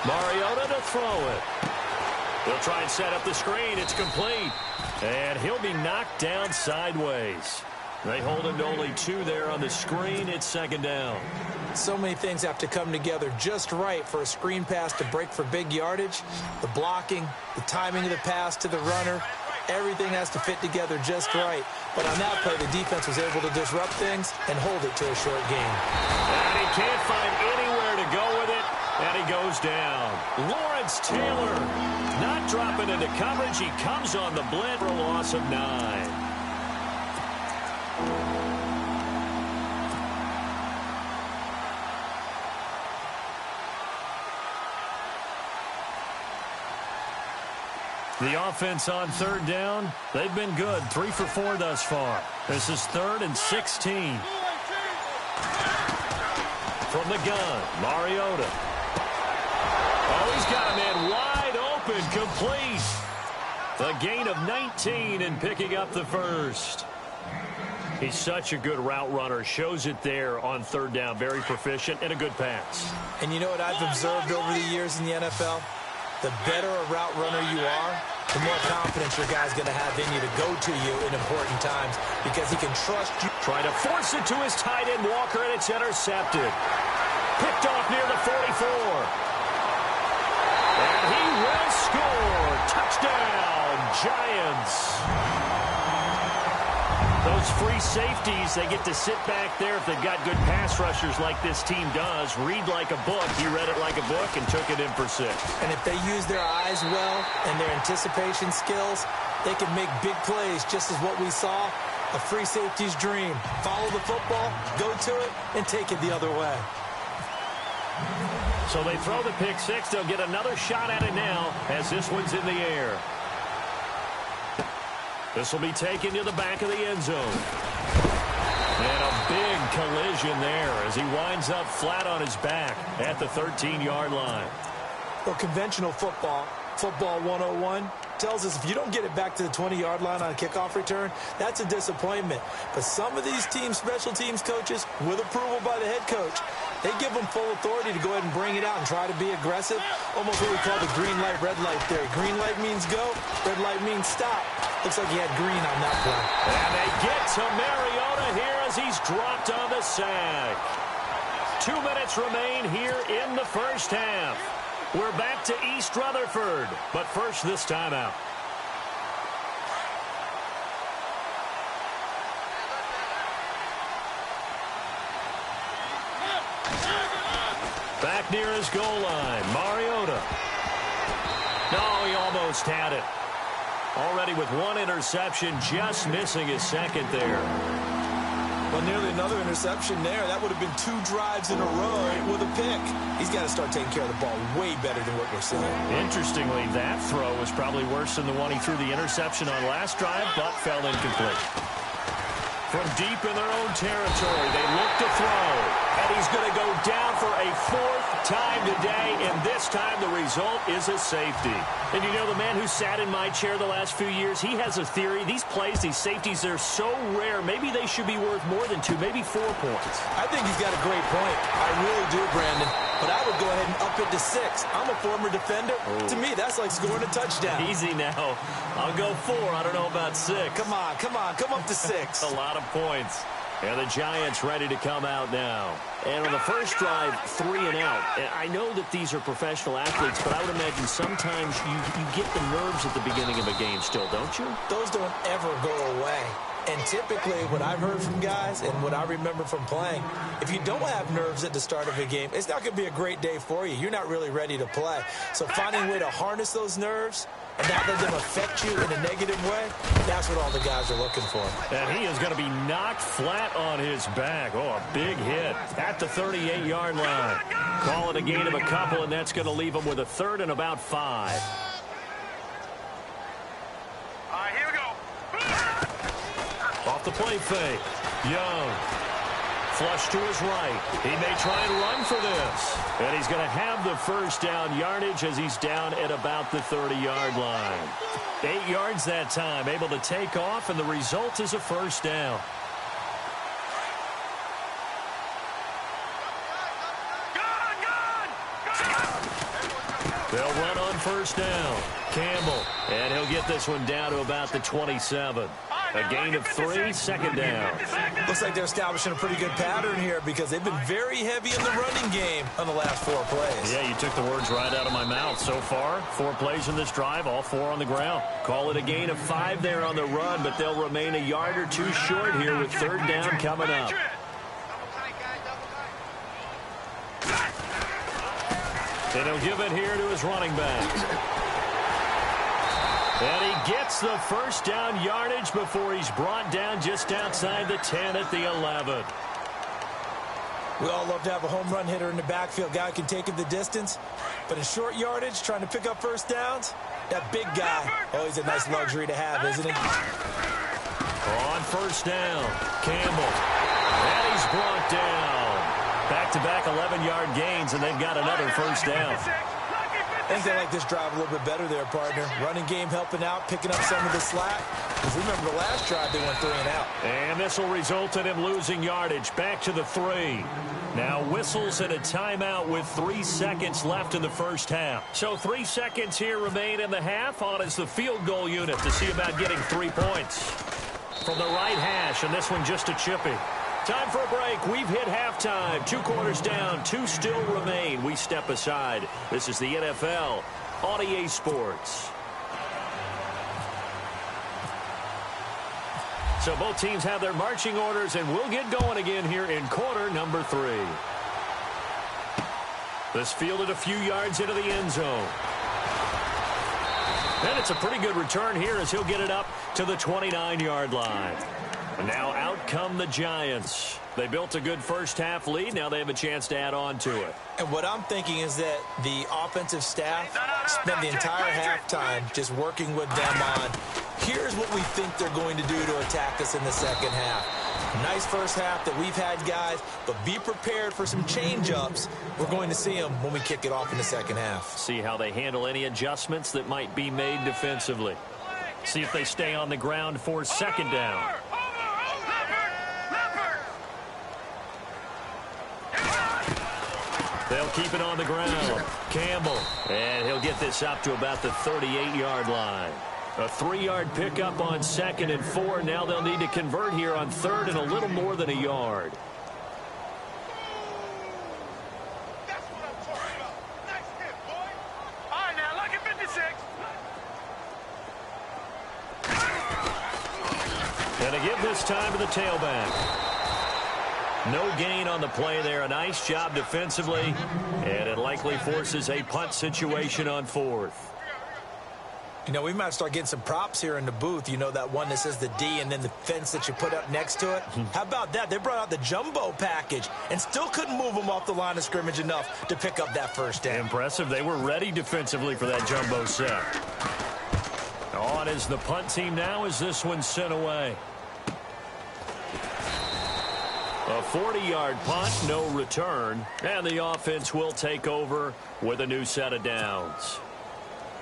Mariota to throw it. He'll try and set up the screen. It's complete. And he'll be knocked down sideways. They hold him to only 2 there on the screen. It's second down. So many things have to come together just right for a screen pass to break for big yardage. The blocking, the timing of the pass to the runner, everything has to fit together just right. But on that play, the defense was able to disrupt things and hold it to a short gain. And he can't find anywhere to go with it, and he goes down. Lawrence Taylor not dropping into coverage. He comes on the blitz for a loss of 9. The offense on third down, they've been good. 3 for 4 thus far. This is 3rd and 16. From the gun, Mariota. Oh, he's got a man wide open, complete. The gain of 19 and picking up the first. He's such a good route runner. Shows it there on third down. Very proficient and a good pass. And you know what I've observed over the years in the NFL? The better a route runner you are, the more confidence your guy's going to have in you to go to you in important times because he can trust you. Try to force it to his tight end, Walker, and it's intercepted. Picked off near the 44. And he will score. Touchdown, Giants. Those free safeties, they get to sit back there if they've got good pass rushers like this team does. Read like a book. He read it like a book and took it in for 6. And if they use their eyes well and their anticipation skills, they can make big plays, just as what we saw. A free safety's dream. Follow the football, go to it, and take it the other way. So they throw the pick 6. They'll get another shot at it now as this one's in the air. This will be taken to the back of the end zone. And a big collision there as he winds up flat on his back at the 13-yard line. Well, conventional football 101, tells us if you don't get it back to the 20-yard line on a kickoff return, that's a disappointment. But some of these teams, special teams coaches, with approval by the head coach, they give them full authority to go ahead and bring it out and try to be aggressive. Almost what we call the green light, red light theory. Green light means go, red light means stop. Looks like he had green on that play. And they get to Mariota here as he's dropped on the sack. 2 minutes remain here in the first half. We're back to East Rutherford, but first this timeout. Back near his goal line, Mariota. No, he almost had it. Already with 1 interception, just missing his second there. Well, nearly another interception there. That would have been 2 drives in a row with a pick. He's got to start taking care of the ball way better than what we're seeing. Interestingly, that throw was probably worse than the one he threw the interception on last drive, but fell incomplete. From deep in their own territory, they look to throw. And he's going to go down for a 4th time today, and this time the result is a safety. And you know, the man who sat in my chair the last few years, he has a theory. These plays, these safeties, they're so rare. Maybe they should be worth more than 2, maybe 4 points. I think he's got a great point. I really do, Brandon. But I would go ahead and up it to 6. I'm a former defender. Oh. To me, that's like scoring a touchdown. Easy now. I'll go 4. I don't know about 6. Come on. Come up to 6. A lot of points. And the Giants ready to come out now. And on the first drive, 3 and out. And I know that these are professional athletes, but I would imagine sometimes you get the nerves at the beginning of a game still, don't you? Those don't ever go away. And typically, what I've heard from guys and what I remember from playing, if you don't have nerves at the start of a game, it's not going to be a great day for you. You're not really ready to play. So finding a way to harness those nerves and not let them affect you in a negative way, that's what all the guys are looking for. And he is going to be knocked flat on his back. Oh, a big hit at the 38-yard line. Call it a gain of a couple, and that's going to leave him with a 3rd and about 5. Here we go. Off the play fake. Young. Flush to his right. He may try and run for this. And he's going to have the first down yardage as he's down at about the 30-yard line. 8 yards that time. Able to take off, and the result is a first down. first down. Campbell, and he'll get this one down to about the 27. A gain of 3, second down. Looks like they're establishing a pretty good pattern here because they've been very heavy in the running game on the last 4 plays. Yeah, you took the words right out of my mouth. So far, 4 plays in this drive, all 4 on the ground. Call it a gain of 5 there on the run, but they'll remain a yard or 2 short here with third down coming up. And he'll give it here to his running back. And he gets the first down yardage before he's brought down just outside the 10 at the 11. We all love to have a home run hitter in the backfield. Guy can take it the distance. But in short yardage, trying to pick up first downs, that big guy, always a nice luxury to have, isn't he? On first down, Campbell. And he's brought down. Back-to-back 11-yard gains, and they've got another first down. I think they like this drive a little bit better there, partner. Running game helping out, picking up some of the slack. Because remember the last drive, they went 3 and out. And this will result in him losing yardage. Back to the 3. Now whistles and a timeout with 3 seconds left in the first half. So 3 seconds here remain in the half. On is the field goal unit to see about getting 3 points. From the right hash, and this one just a chippy. Time for a break. We've hit halftime. 2 quarters down. 2 still remain. We step aside. This is the NFL on EA Sports. So both teams have their marching orders, and we'll get going again here in quarter number 3. This fielded a few yards into the end zone. And it's a pretty good return here as he'll get it up to the 29-yard line. And now out come the Giants. They built a good first half lead. Now they have a chance to add on to it. And what I'm thinking is that the offensive staff spent the entire halftime just working with them on, here's what we think they're going to do to attack us in the second half. Nice first half that we've had, guys, but be prepared for some change-ups. We're going to see them when we kick it off in the second half. See how they handle any adjustments that might be made defensively. See if they stay on the ground for second down. They'll keep it on the ground. Campbell, and he'll get this up to about the 38-yard line. A 3-yard pickup on 2nd and 4. Now they'll need to convert here on 3rd and a little more than a yard. That's what I'm talking about. Nice hit, boy. All right, now, look at 56. And to give this time to the tailback. No gain on the play there. A nice job defensively. And it likely forces a punt situation on 4th. You know, we might start getting some props here in the booth. You know, that one that says the D and then the fence that you put up next to it. How about that? They brought out the jumbo package and still couldn't move them off the line of scrimmage enough to pick up that first down. Impressive. They were ready defensively for that jumbo set. On is the punt team now as this one's sent away. A 40-yard punt, no return, and the offense will take over with a new set of downs.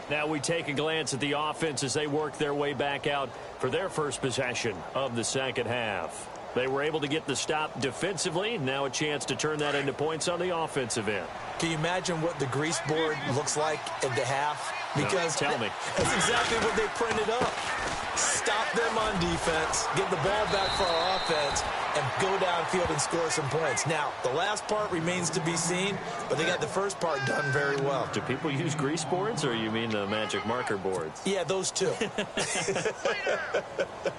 Now we take a glance at the offense as they work their way back out for their first possession of the second half. They were able to get the stop defensively. Now a chance to turn that into points on the offensive end. Can you imagine what the grease board looks like at the half? Because tell me. That's exactly what they printed up. Stop them on defense, get the ball back for our offense, and go downfield and score some points. Now, the last part remains to be seen, but they got the first part done very well. Do people use grease boards, or you mean the magic marker boards? Yeah, those two.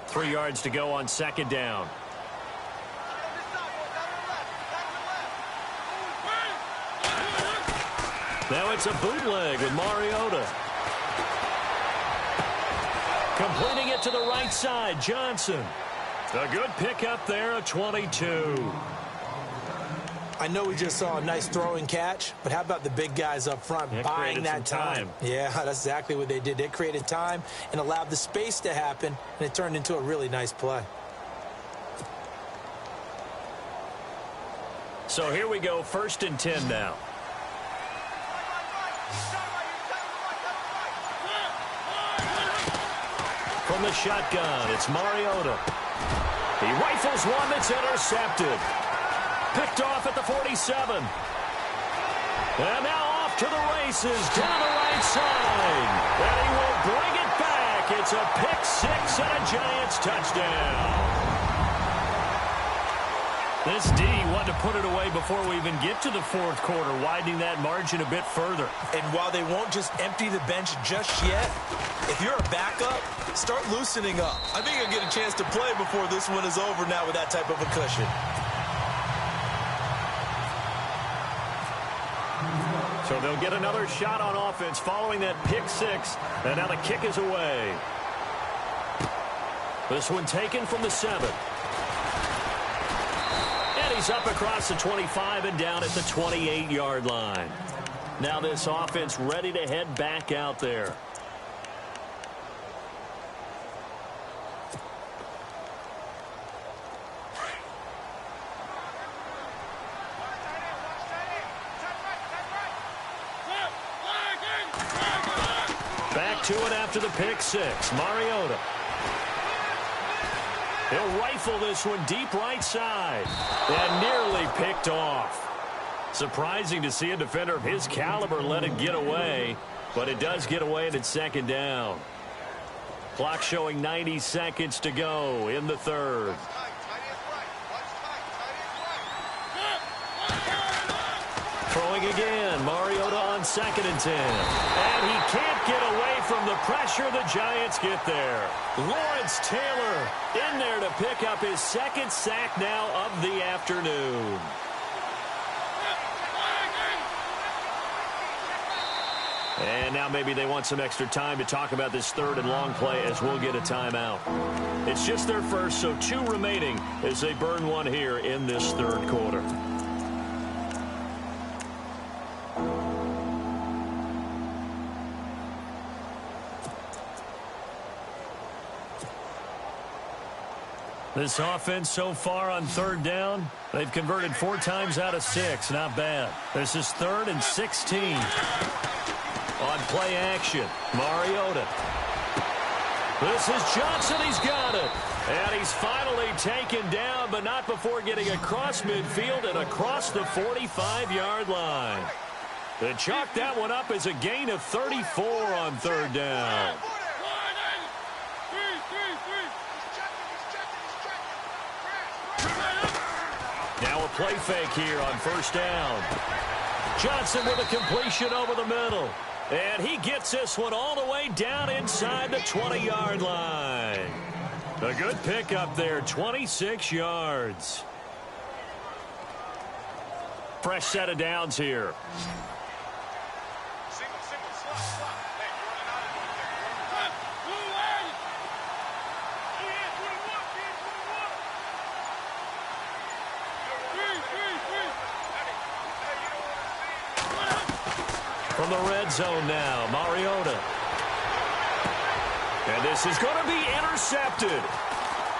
3 yards to go on 2nd down. Now it's a bootleg with Mariota. Completing it to the right side, Johnson. A good pickup there, a 22. I know we just saw a nice throwing catch, but how about the big guys up front buying that time? Yeah, that's exactly what they did. They created time and allowed the space to happen, and it turned into a really nice play. So here we go, 1st and 10 now. From the shotgun, it's Mariota. He rifles one that's intercepted. Picked off at the 47. And now off off to the races down the right side. And he will bring it back. It's a pick-6 and a Giants touchdown. This D wanted to put it away before we even get to the fourth quarter, widening that margin a bit further. And while they won't just empty the bench just yet, if you're a backup, start loosening up. I think you'll get a chance to play before this one is over now with that type of a cushion. So they'll get another shot on offense following that pick-6, and now the kick is away. This one taken from the 7. He's up across the 25 and down at the 28-yard line. Now this offense ready to head back out there. Back to it after the pick-6. Mariota. He'll rifle this one deep right side. And nearly picked off. Surprising to see a defender of his caliber let it get away. But it does get away and it's second down. Clock showing 90 seconds to go in the third. Throwing again. Mariota on 2nd and 10. And he can't get away from the pressure. The Giants get there. Lawrence Taylor in there to pick up his 2nd sack now of the afternoon. And now maybe they want some extra time to talk about this 3rd and long play as we'll get a timeout. It's just their first, so 2 remaining as they burn one here in this 3rd quarter. This offense so far on 3rd down, they've converted 4 times out of 6. Not bad. This is 3rd and 16. On play action, Mariota. This is Johnson. He's got it. And he's finally taken down, but not before getting across midfield and across the 45-yard line. They chalk that one up as a gain of 34 on 3rd down. Now a play fake here on 1st down. Johnson with a completion over the middle. And he gets this one all the way down inside the 20-yard line. A good pickup there, 26 yards. Fresh set of downs here. From the red zone now, Mariota. And this is going to be intercepted.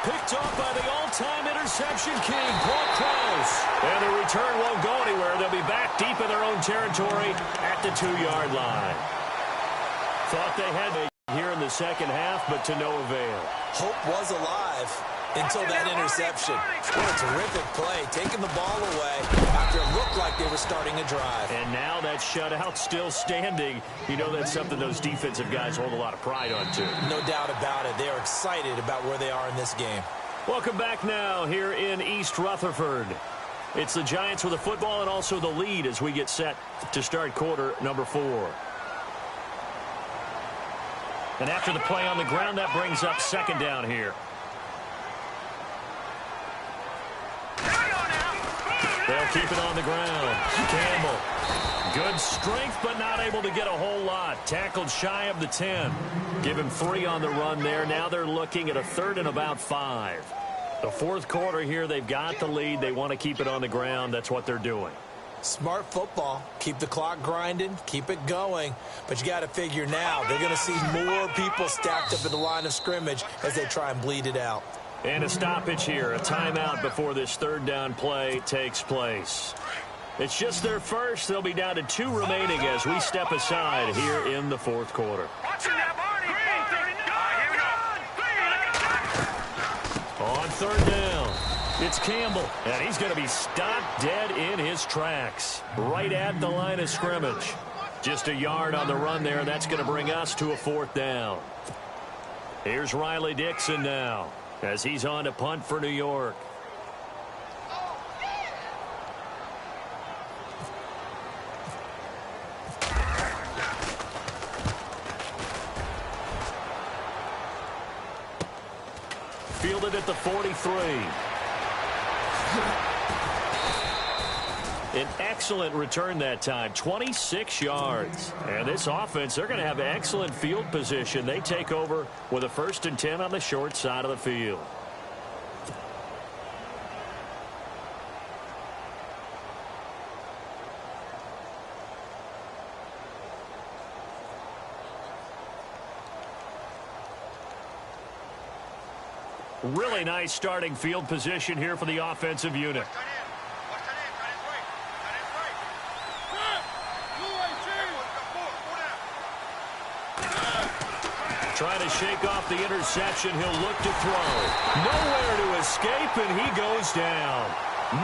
Picked off by the all-time interception king, Paul Krause. And the return won't go anywhere. They'll be back deep in their own territory at the 2-yard line. Thought they had it here in the second half, but to no avail. Hope was alive until that interception. What a terrific play, taking the ball away after it looked like they were starting a drive. And now that shutout still standing. You know that's something those defensive guys hold a lot of pride on, too. No doubt about it. They are excited about where they are in this game. Welcome back now here in East Rutherford. It's the Giants with the football and also the lead as we get set to start quarter number 4. And after the play on the ground, that brings up 2nd down here. They'll keep it on the ground. Campbell. Good strength, but not able to get a whole lot. Tackled shy of the 10. Give him 3 on the run there. Now they're looking at a 3rd and about 5. The 4th quarter here, they've got the lead. They want to keep it on the ground. That's what they're doing. Smart football. Keep the clock grinding. Keep it going. But you got to figure now they're going to see more people stacked up at the line of scrimmage as they try and bleed it out. And a stoppage here, a timeout before this 3rd down play takes place. It's just their first. They'll be down to 2 remaining as we step aside here in the 4th quarter. On 3rd down, it's Campbell, and he's going to be stopped dead in his tracks right at the line of scrimmage. Just a yard on the run there. That's going to bring us to a 4th down. Here's Riley Dixon now as he's on to punt for New York. Fielded at the 43. An excellent return that time, 26 yards. And this offense, they're going to have excellent field position. They take over with a 1st and 10 on the short side of the field. Really nice starting field position here for the offensive unit. Trying to shake off the interception. He'll look to throw. Nowhere to escape, and he goes down.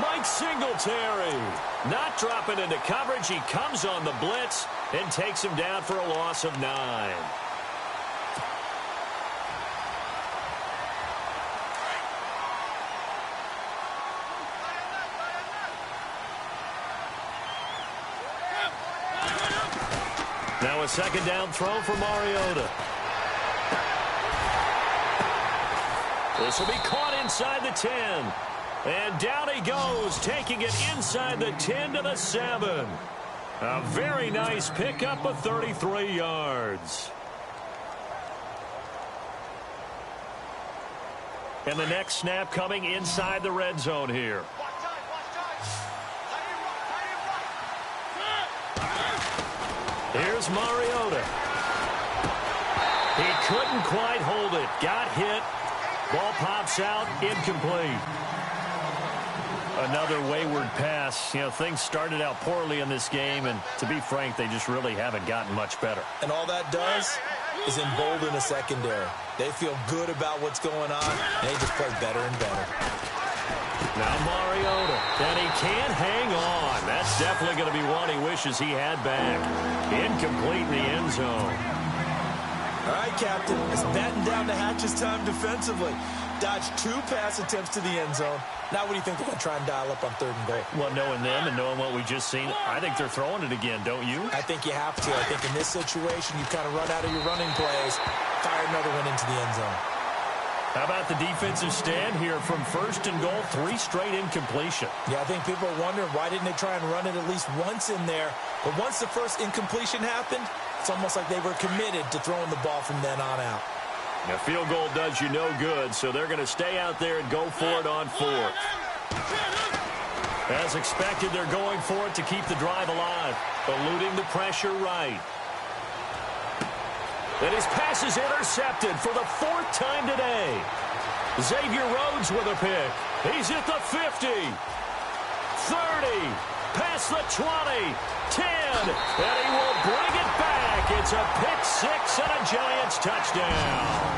Mike Singletary not dropping into coverage. He comes on the blitz and takes him down for a loss of 9. Now a 2nd down throw for Mariota. This will be caught inside the 10. And down he goes, taking it inside the 10 to the 7. A very nice pickup of 33 yards. And the next snap coming inside the red zone here. Here's Mariota. He couldn't quite hold it. Got hit. Ball pops out, incomplete. Another wayward pass. You know, things started out poorly in this game, and to be frank, they just really haven't gotten much better. And all that does is embolden the secondary. They feel good about what's going on, and they just play better and better. Now Mariota, and he can't hang on. That's definitely going to be one he wishes he had back. Incomplete in the end zone. All right, Captain, it's batten down the hatches time defensively. Dodged 2 pass attempts to the end zone. Now what do you think they're going to try and dial up on 3rd and goal? Well, knowing them and knowing what we just seen, I think they're throwing it again, don't you? I think you have to. I think in this situation, you kind of run out of your running plays, fire another one into the end zone. How about the defensive stand here from 1st and goal, 3 straight incompletion? Yeah, I think people are wondering why didn't they try and run it at least once in there. But once the first incompletion happened, it's almost like they were committed to throwing the ball from then on out. A field goal does you no good, so they're going to stay out there and go for it on 4th. As expected, they're going for it to keep the drive alive, eluding the pressure right. And his pass is intercepted for the 4th time today. Xavier Rhodes with a pick. He's at the 50, 30, past the 20, 10, and he will bring it back. It's a pick 6 and a Giants touchdown.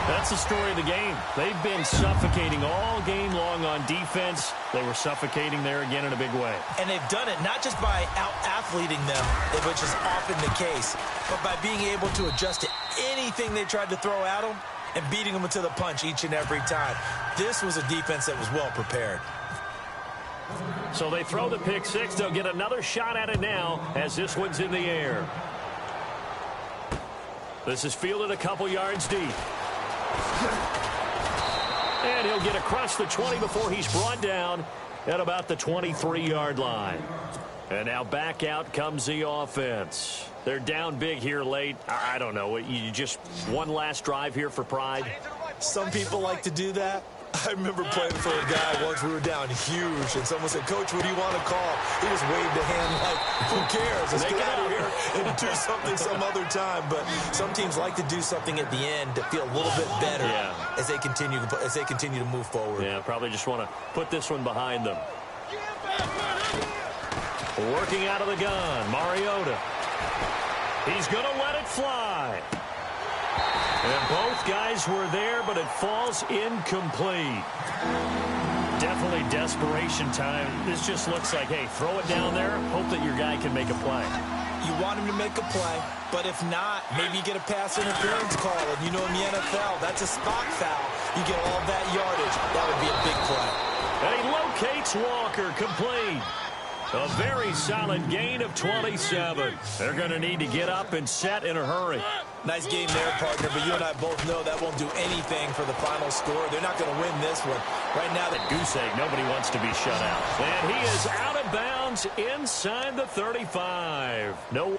That's the story of the game. They've been suffocating all game long on defense. They were suffocating there again in a big way. And they've done it not just by out-athleting them, which is often the case, but by being able to adjust to anything they tried to throw at them and beating them to the punch each and every time. This was a defense that was well prepared. So they throw the pick 6. They'll get another shot at it now as this one's in the air. This is fielded a couple yards deep. And he'll get across the 20 before he's brought down at about the 23-yard line. And now back out comes the offense. They're down big here late. I don't know. You just one last drive here for pride? Some people like to do that. I remember playing for a guy once. We were down huge, and someone said, "Coach, what do you want to call?" He just waved a hand like, "Who cares? Let's get out of here and do something some other time." But some teams like to do something at the end to feel a little bit better as they continue to move forward. Yeah, probably just want to put this one behind them. Working out of the gun, Mariota. He's going to let it fly. And both guys were there, but it falls incomplete. Definitely desperation time. This just looks like, hey, throw it down there, hope that your guy can make a play. You want him to make a play, but if not, maybe you get a pass interference call. And you know in the NFL, that's a spot foul. You get all that yardage. That would be a big play. And he locates Walker, complete. A very solid gain of 27. They're going to need to get up and set in a hurry. Nice game there, partner, but you and I both know that won't do anything for the final score. They're not going to win this one. Right now, That goose egg, nobody wants to be shut out. And he is out of bounds inside the 35. No.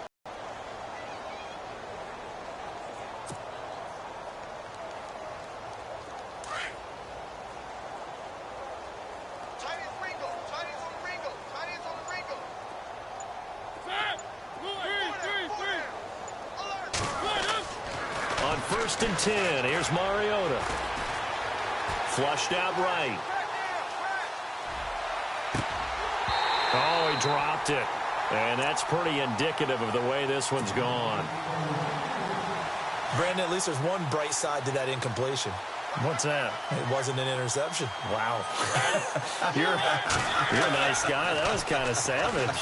On 1st and 10, here's Mariota. Flushed out right. Oh, he dropped it. And that's pretty indicative of the way this one's gone. Brandon, at least there's one bright side to that incompletion. What's that? It wasn't an interception. Wow. You're a nice guy. That was kind of savage.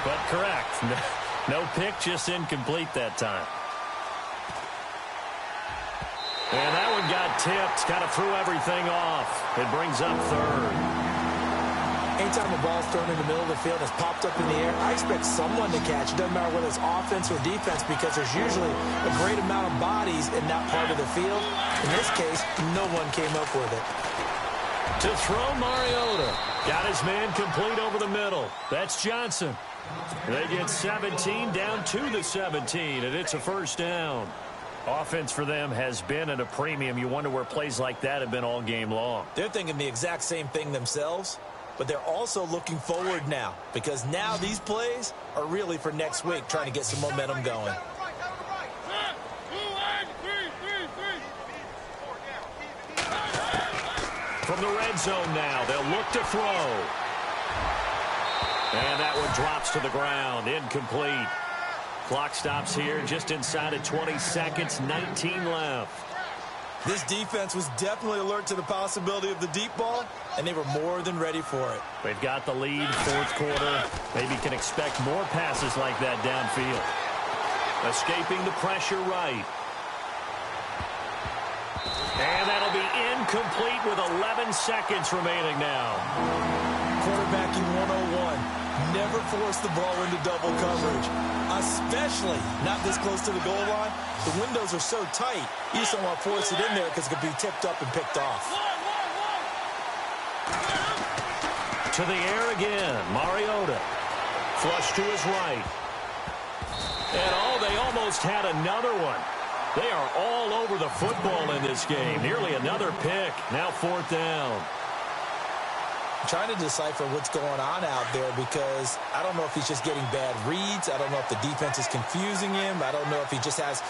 But correct. No pick, just incomplete that time. And that one got tipped. Kind of threw everything off. It brings up 3rd. Anytime a ball's thrown in the middle of the field and it's popped up in the air, I expect someone to catch. It doesn't matter whether it's offense or defense because there's usually a great amount of bodies in that part of the field. In this case, no one came up with it. To throw, Mariota. Got his man complete over the middle. That's Johnson. They get 17 down to the 17, and it's a 1st down. Offense for them has been at a premium. You wonder where plays like that have been all game long. They're thinking the exact same thing themselves, but they're also looking forward now because now these plays are really for next week, trying to get some momentum going. From the red zone now, they'll look to throw. And that one drops to the ground, incomplete. Clock stops here just inside of 20 seconds, 19 left. This defense was definitely alert to the possibility of the deep ball, and they were more than ready for it. They've got the lead, 4th quarter. Maybe can expect more passes like that downfield. Escaping the pressure right. And that'll be incomplete with 11 seconds remaining now. Quarterbacking 101. Never force the ball into double coverage, especially not this close to the goal line. The windows are so tight, you just don't want to force it in there because it could be tipped up and picked off. To the air again, Mariota. Flush to his right. And they almost had another one. They are all over the football in this game. Nearly another pick. Now 4th down. I'm trying to decipher what's going on out there because I don't know if he's just getting bad reads. I don't know if the defense is confusing him. I don't know if he just has,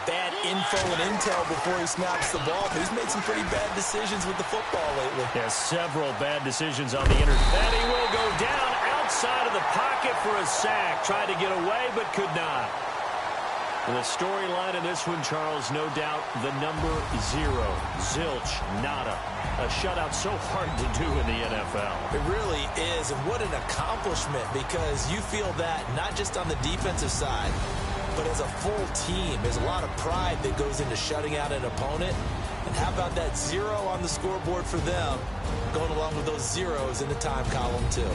bad info and intel before he snaps the ball. But he's made some pretty bad decisions with the football lately. Yeah, several bad decisions on the And he will go down outside of the pocket for a sack. Tried to get away, but could not. The storyline in this one, Charles, no doubt the number 0. Zilch, nada. A shutout so hard to do in the NFL. It really is, and what an accomplishment because you feel that not just on the defensive side, but as a full team. There's a lot of pride that goes into shutting out an opponent. And how about that 0 on the scoreboard for them, going along with those zeros in the time column too.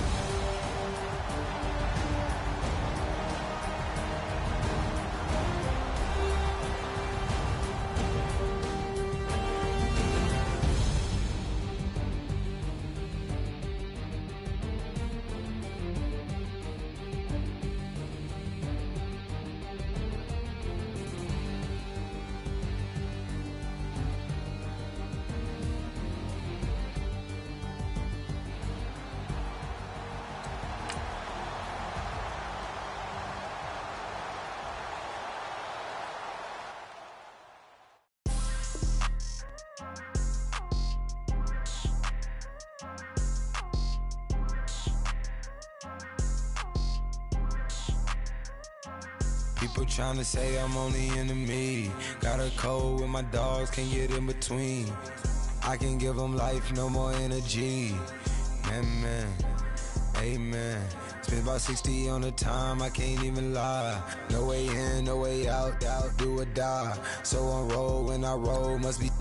People tryna say I'm only enemy. Got a cold with my dogs, can't get in between. I can give them life, no more energy. Amen, amen. Spent about 60 on the time, I can't even lie. No way in, no way out, do or die. So on roll, when I roll, must be.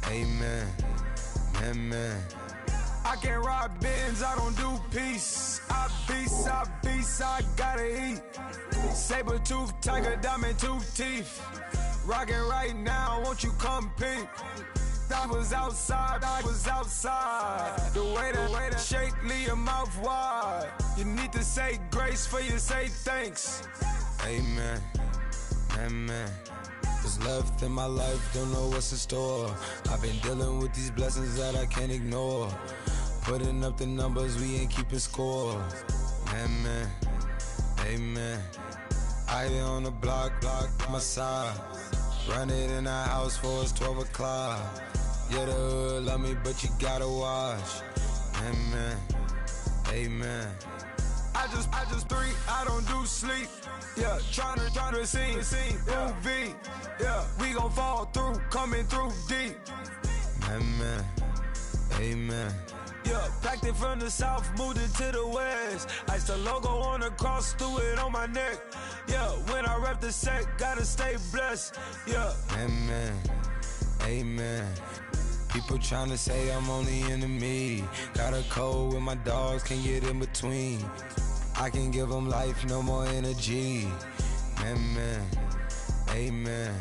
Amen, amen. I can't ride Benz, I don't do peace. I beast, I gotta eat. Saber tooth, tiger, diamond tooth teeth. Rockin' right now, won't you come peep? I was outside. The way that shake, leave your mouth wide. You need to say grace for you say thanks. Amen, amen. What's left in my life, don't know what's in store. I've been dealing with these blessings that I can't ignore. Putting up the numbers, we ain't keeping score. Amen, amen. I here on the block, my side. Run it in the house for it's 12 o'clock. Yeah, the hood love me, but you gotta watch. Amen, amen. I just three, I don't do sleep. Yeah, tryna see movie. Yeah, we gon' fall through, coming through deep. Amen, amen. Yeah, packed it from the south, moved it to the west. Iced the logo on the cross, threw it on my neck. Yeah, when I rep the set, gotta stay blessed. Yeah, amen, amen. People tryna say I'm only enemy. Got a code with my dogs, can't get in between. I can give them life, no more energy. Amen, amen.